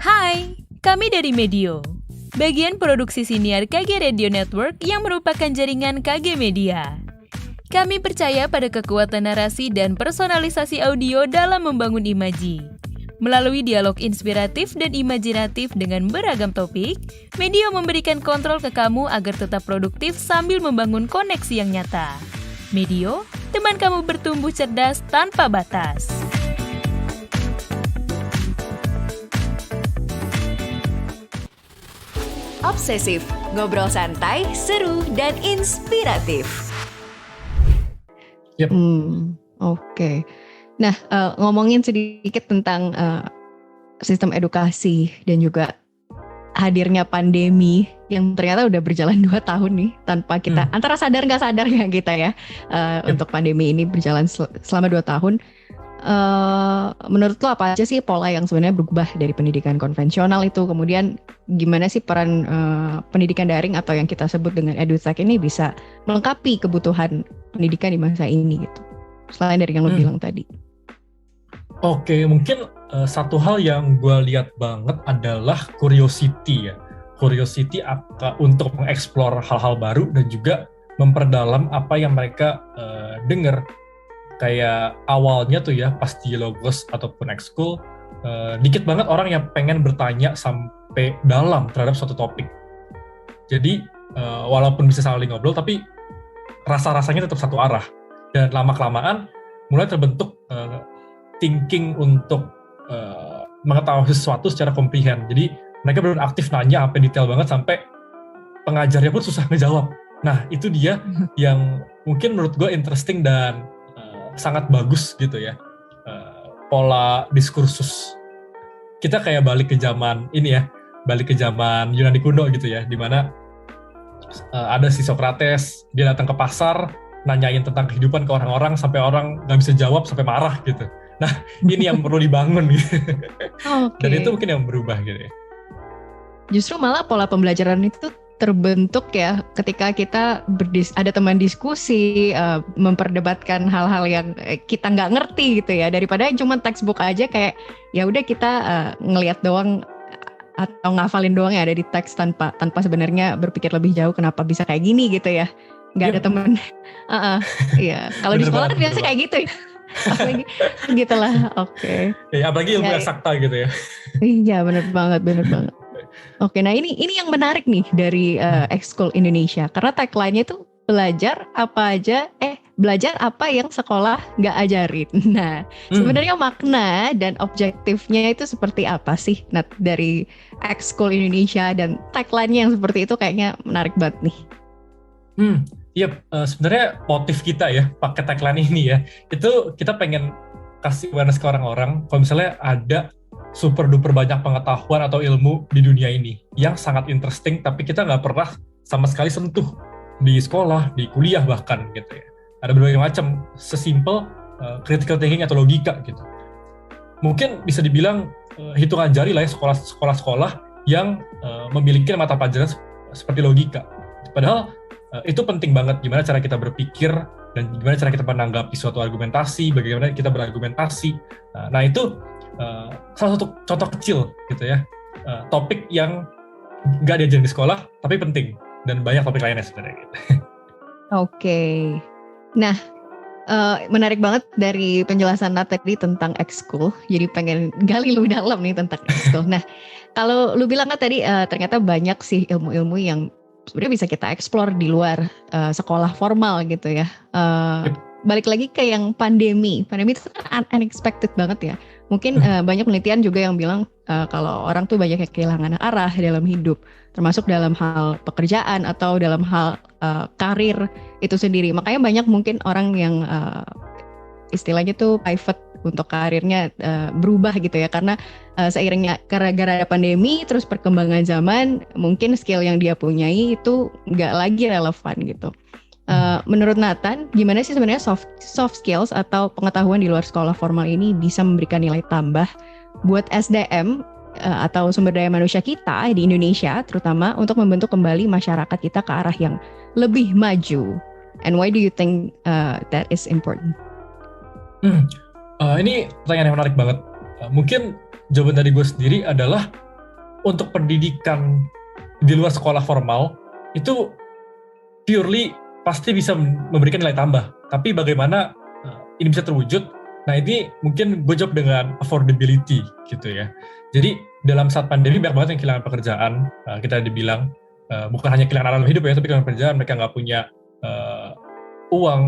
Hai, kami dari Medio, bagian produksi siniar KG Radio Network yang merupakan jaringan KG Media. Kami percaya pada kekuatan narasi dan personalisasi audio dalam membangun imaji. Melalui dialog inspiratif dan imajinatif dengan beragam topik, Medio memberikan kontrol ke kamu agar tetap produktif sambil membangun koneksi yang nyata. Medio, teman kamu bertumbuh cerdas tanpa batas. Obsesif, ngobrol santai, seru, dan inspiratif. Yep. Oke. Nah, ngomongin sedikit tentang sistem edukasi dan juga hadirnya pandemi yang ternyata udah berjalan 2 tahun nih tanpa kita antara sadar nggak sadar ya kita ya untuk pandemi ini berjalan selama 2 tahun. Menurut lo apa aja sih pola yang sebenarnya berubah dari pendidikan konvensional itu, kemudian gimana sih peran pendidikan daring atau yang kita sebut dengan edutech ini bisa melengkapi kebutuhan pendidikan di masa ini gitu, selain dari yang lo bilang tadi? Oke, mungkin satu hal yang gue lihat banget adalah curiosity ya, curiosity untuk mengeksplor hal-hal baru dan juga memperdalam apa yang mereka dengar. Kayak awalnya tuh ya, pas di Logos ataupun Ekskul, dikit banget orang yang pengen bertanya sampai dalam terhadap suatu topik. Jadi, walaupun bisa saling ngobrol, tapi rasa-rasanya tetap satu arah. Dan lama-kelamaan, mulai terbentuk thinking untuk mengetahui sesuatu secara comprehend. Jadi, mereka benar-benar aktif nanya sampai detail banget, sampai pengajarnya pun susah ngejawab. Nah, itu dia yang mungkin menurut gue interesting dan sangat bagus gitu ya, pola diskursus. Kita kayak balik ke zaman ini ya, balik ke zaman Yunani kuno gitu ya, dimana ada si Socrates, dia datang ke pasar, nanyain tentang kehidupan ke orang-orang, sampai orang nggak bisa jawab, sampai marah gitu. Nah, ini yang perlu dibangun gitu. Okay. Dan itu mungkin yang berubah gitu ya. Justru malah pola pembelajaran itu terbentuk ya ketika kita ada teman diskusi, memperdebatkan hal-hal yang kita nggak ngerti gitu ya, daripada cuma textbook aja kayak ya udah kita ngelihat doang atau ngafalin doang ya ada di teks tanpa sebenarnya berpikir lebih jauh kenapa bisa kayak gini gitu ya, nggak ada teman. Iya, kalau di sekolah kan biasa kayak gitu ya. Apalagi gitulah. Oke. Ya, apalagi ilmu eksakta gitu ya. Iya, benar banget. Oke, nah ini yang menarik nih dari Ekskul Indonesia, karena tagline-nya itu belajar apa yang sekolah nggak ajarin. Nah, sebenarnya makna dan objektifnya itu seperti apa sih, Nat, dari Ekskul Indonesia, dan tagline-nya yang seperti itu kayaknya menarik banget nih. Iya, sebenarnya motif kita ya pakai tagline ini ya, itu kita pengen kasih awareness ke orang-orang kalau misalnya ada super duper banyak pengetahuan atau ilmu di dunia ini yang sangat interesting tapi kita nggak pernah sama sekali sentuh di sekolah, di kuliah bahkan gitu ya. Ada berbagai macam, sesimpel critical thinking atau logika gitu. Mungkin bisa dibilang hitungan jari lah ya sekolah-sekolah yang memiliki mata pelajaran seperti logika. Padahal itu penting banget, gimana cara kita berpikir dan gimana cara kita menanggapi suatu argumentasi, bagaimana kita berargumentasi. Nah itu salah satu contoh kecil gitu ya, topik yang nggak diajarin di sekolah tapi penting, dan banyak topik lainnya sebenarnya gitu. Oke. Nah, menarik banget dari penjelasan Nat tadi tentang Ekskul, jadi pengen gali lebih dalam nih tentang Ekskul. Nah, kalau lu bilang kan tadi ternyata banyak sih ilmu-ilmu yang sebenarnya bisa kita explore di luar sekolah formal gitu ya. Balik lagi ke yang pandemi itu kan unexpected banget ya. Mungkin banyak penelitian juga yang bilang kalau orang tuh banyak yang kehilangan arah dalam hidup, termasuk dalam hal pekerjaan atau dalam hal karir itu sendiri. Makanya banyak mungkin orang yang istilahnya tuh pivot untuk karirnya berubah gitu ya, karena seiringnya gara-gara ada pandemi terus perkembangan zaman, mungkin skill yang dia punyai itu nggak lagi relevan gitu. Menurut Nathan, gimana sih sebenarnya soft skills atau pengetahuan di luar sekolah formal ini bisa memberikan nilai tambah buat SDM atau sumber daya manusia kita di Indonesia, terutama untuk membentuk kembali masyarakat kita ke arah yang lebih maju? And why do you think that is important? Ini pertanyaan yang menarik banget. Mungkin jawaban dari gue sendiri adalah untuk pendidikan di luar sekolah formal itu purely pasti bisa memberikan nilai tambah. Tapi bagaimana ini bisa terwujud? Nah ini mungkin gue jawab dengan affordability gitu ya. Jadi dalam saat pandemi banyak banget yang kehilangan pekerjaan. Kita dibilang bukan hanya kehilangan alam hidup ya, tapi kehilangan pekerjaan. Mereka nggak punya uang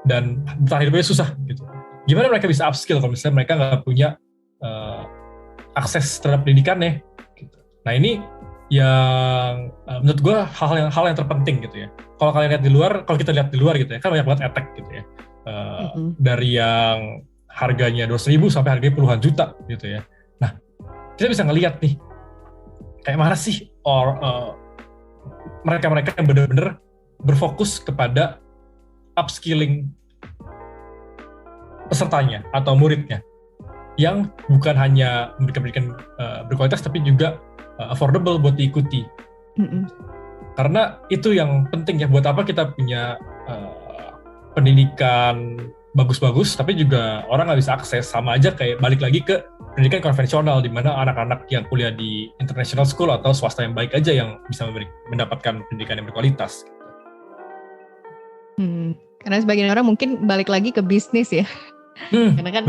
dan bertahan hidupnya susah gitu. Gimana mereka bisa upskill kalau misalnya mereka nggak punya akses terhadap pendidikannya? Gitu. Nah ini yang menurut gue hal yang terpenting gitu ya. Kalau kalian lihat di luar, kalau kita lihat di luar gitu ya, kan banyak banget edtech gitu ya. Dari yang harganya 200.000 sampai harganya puluhan juta gitu ya. Nah, kita bisa ngelihat nih kayak mana sih mereka-mereka yang benar-benar berfokus kepada upskilling pesertanya atau muridnya yang bukan hanya memberikan pendidikan berkualitas tapi juga affordable buat diikuti. Karena itu yang penting ya, buat apa kita punya pendidikan bagus-bagus tapi juga orang nggak bisa akses. Sama aja kayak balik lagi ke pendidikan konvensional di mana anak-anak yang kuliah di international school atau swasta yang baik aja yang bisa mendapatkan pendidikan yang berkualitas. Karena sebagian orang mungkin balik lagi ke bisnis ya. Karena kan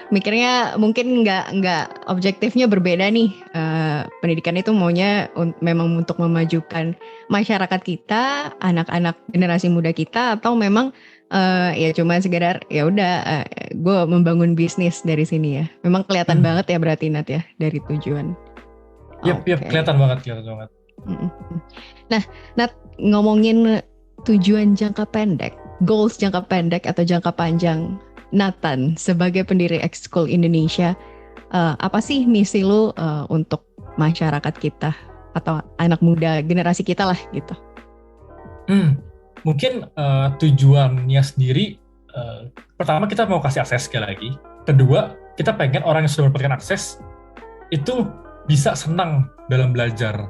mikirnya mungkin nggak objektifnya berbeda nih. Pendidikan itu maunya memang untuk memajukan masyarakat kita, anak-anak generasi muda kita, atau memang ya cuma sekedar ya udah gue membangun bisnis dari sini ya. Memang kelihatan banget ya berarti Nat ya dari tujuan. Yep, kelihatan banget. Nah, Nat, ngomongin tujuan jangka pendek, goals jangka pendek atau jangka panjang Nathan sebagai pendiri Ekskul Indonesia, apa sih misi lu untuk masyarakat kita atau anak muda generasi kita lah gitu? Mungkin tujuannya sendiri, pertama kita mau kasih akses sekali lagi. Kedua, kita pengen orang yang sudah mendapatkan akses itu bisa senang dalam belajar.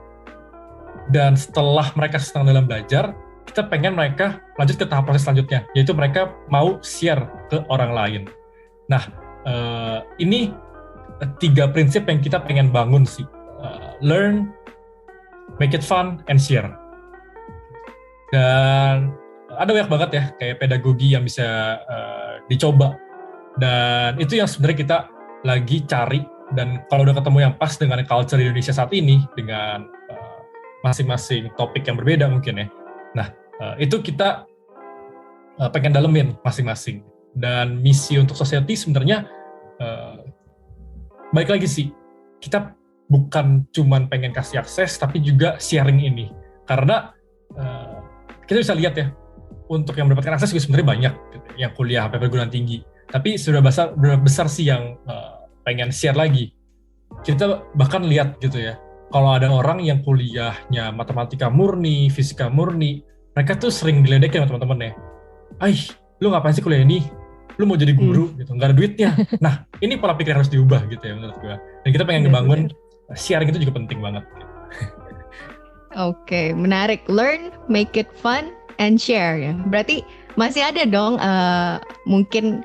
Dan setelah mereka senang dalam belajar, kita pengen mereka lanjut ke tahap proses selanjutnya, yaitu mereka mau share ke orang lain. Nah, ini 3 prinsip yang kita pengen bangun sih. Learn, make it fun, and share. Dan ada banyak banget ya, kayak pedagogi yang bisa dicoba. Dan itu yang sebenarnya kita lagi cari. Dan kalau udah ketemu yang pas dengan culture di Indonesia saat ini, dengan masing-masing topik yang berbeda mungkin ya. Nah, itu kita pengen dalemin masing-masing. Dan misi untuk society sebenarnya baik lagi sih, kita bukan cuman pengen kasih akses, tapi juga sharing ini. Karena kita bisa lihat ya, untuk yang mendapatkan akses juga sebenarnya banyak gitu, yang kuliah sampai perguruan tinggi. Tapi sudah besar sih yang pengen share lagi. Kita bahkan lihat gitu ya, kalau ada orang yang kuliahnya matematika murni, fisika murni, mereka tuh sering diledekin sama teman-temannya. Lu ngapain sih kuliah ini? Lu mau jadi guru gitu, nggak ada duitnya. Nah, ini pola pikir harus diubah gitu ya menurut gue. Dan kita pengen ngebangun sharing itu juga penting banget. Gitu. Oke, menarik. Learn, make it fun, and share ya. Berarti masih ada dong mungkin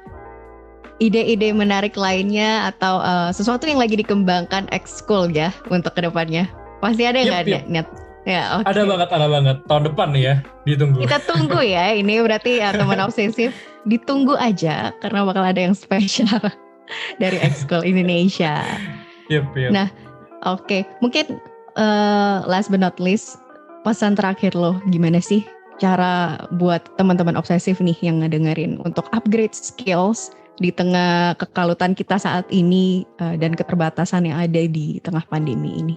ide-ide menarik lainnya atau sesuatu yang lagi dikembangkan Ekskul ya untuk kedepannya. Pasti ada nggak Net? Ya, okay. Ada banget. Tahun depan nih ya, ditunggu. Kita tunggu ya, ini berarti teman obsesif ditunggu aja karena bakal ada yang spesial dari Ekskul Indonesia. Yep. Nah, oke. Mungkin last but not least, pesan terakhir lo gimana sih cara buat teman-teman obsesif nih yang ngedengerin untuk upgrade skills di tengah kekalutan kita saat ini dan keterbatasan yang ada di tengah pandemi ini?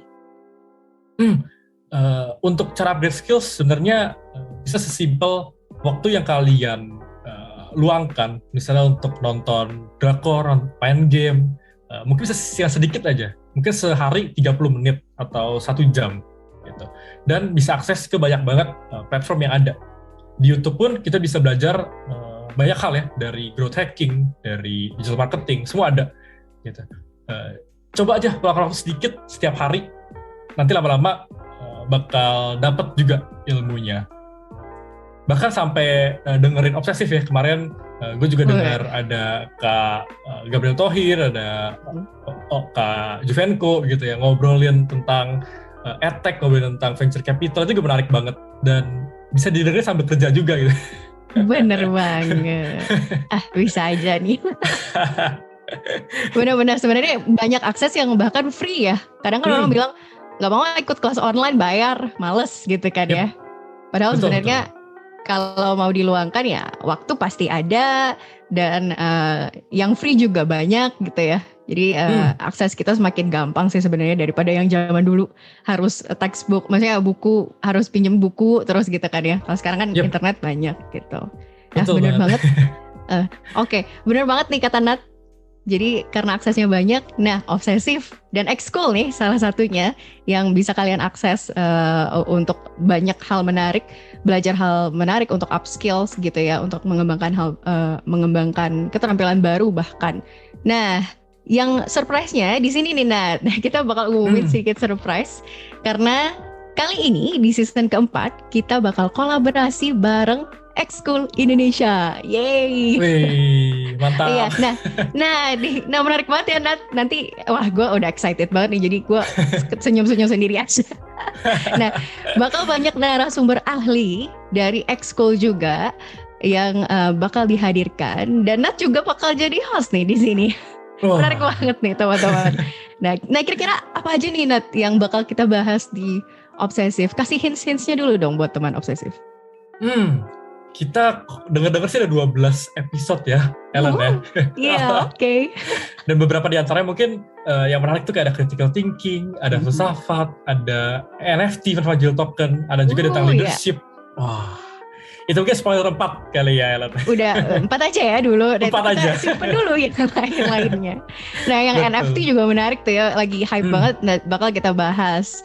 Untuk cara upgrade skills sebenarnya bisa sesimpel waktu yang kalian luangkan, misalnya untuk nonton drakor, main game, mungkin bisa yang sedikit aja, mungkin sehari 30 menit atau 1 jam gitu. Dan bisa akses ke banyak banget platform yang ada. Di YouTube pun kita bisa belajar banyak hal ya, dari growth hacking, dari digital marketing, semua ada gitu. Coba aja lakukan sedikit setiap hari, nanti lama-lama bakal dapat juga ilmunya. bahkan sampai dengerin obsesif ya kemarin. Gue juga dengar ada Kak Gabriel Thohir, ada Kak Juvenko gitu ya, ngobrolin tentang edtech, ngobrolin tentang venture capital, itu juga menarik banget dan bisa didengar sambil kerja juga gitu. Bener banget. Bisa aja nih. Benar-benar sebenarnya banyak akses yang bahkan free ya. Kadang kan orang bilang nggak mau ikut kelas online, bayar, males gitu kan ya. Padahal sebenarnya kalau mau diluangkan ya waktu pasti ada dan yang free juga banyak gitu ya. Jadi akses kita semakin gampang sih sebenarnya daripada yang zaman dulu harus textbook, maksudnya buku, harus pinjem buku terus gitu kan ya. Kalau sekarang kan internet banyak gitu. Nah, benar banget. Oke, benar banget nih kata Nat. Jadi karena aksesnya banyak, nah obsesif dan ekskul nih salah satunya yang bisa kalian akses untuk banyak hal menarik, belajar hal menarik untuk upskills gitu ya, untuk mengembangkan keterampilan baru bahkan. Nah, yang surprise-nya di sini nih Nat, kita bakal umumin sedikit surprise karena kali ini di season keempat kita bakal kolaborasi bareng Ekskul Indonesia, yeay! Wih, mantap. Iya, nah menarik banget ya Nat. Nanti, wah gue udah excited banget nih, jadi gue senyum-senyum sendiri aja. Nah, bakal banyak narasumber ahli dari Ekskul juga yang bakal dihadirkan, dan Nat juga bakal jadi host nih di sini. Menarik banget nih teman-teman. Nah kira-kira apa aja nih Nat yang bakal kita bahas di Obsesif? Kasih hints-hintsnya dulu dong buat teman Obsesif. Kita dengar-dengar sih ada 12 episode ya, Ellen ya. Iya, oke. Dan beberapa di antaranya mungkin yang menarik tuh kayak ada critical thinking, ada filsafat, ada NFT, fragile token, ada juga tentang leadership. Wah, itu mungkin spoiler 4 kali ya, Ellen. Udah 4 aja ya dulu. 4 aja. Simpen dulu yang lain-lainnya. Nah, yang NFT juga menarik tuh ya, lagi hype banget, bakal kita bahas.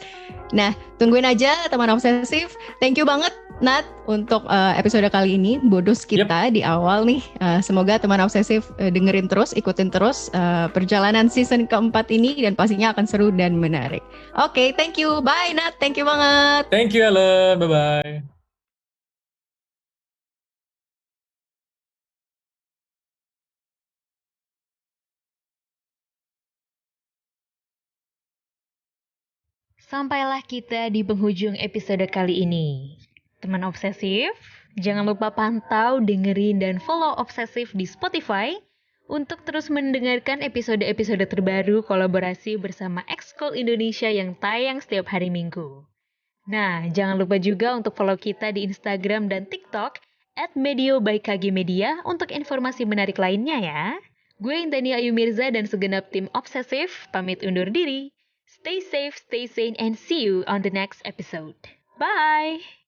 Nah, tungguin aja teman Obsesif. Thank you banget Nat untuk episode kali ini, bonus kita di awal nih. Semoga teman Obsesif dengerin terus, ikutin terus perjalanan season keempat ini dan pastinya akan seru dan menarik. Oke, thank you. Bye Nat, thank you banget. Thank you Ellen, bye-bye. Sampailah kita di penghujung episode kali ini. Teman Obsesif, jangan lupa pantau, dengerin, dan follow Obsesif di Spotify untuk terus mendengarkan episode-episode terbaru kolaborasi bersama Ekskul Indonesia yang tayang setiap hari Minggu. Nah, jangan lupa juga untuk follow kita di Instagram dan TikTok @medio_by_kg_media untuk informasi menarik lainnya ya. Gue Intan Ayu Mirza dan segenap tim Obsesif pamit undur diri. Stay safe, stay sane, and see you on the next episode. Bye!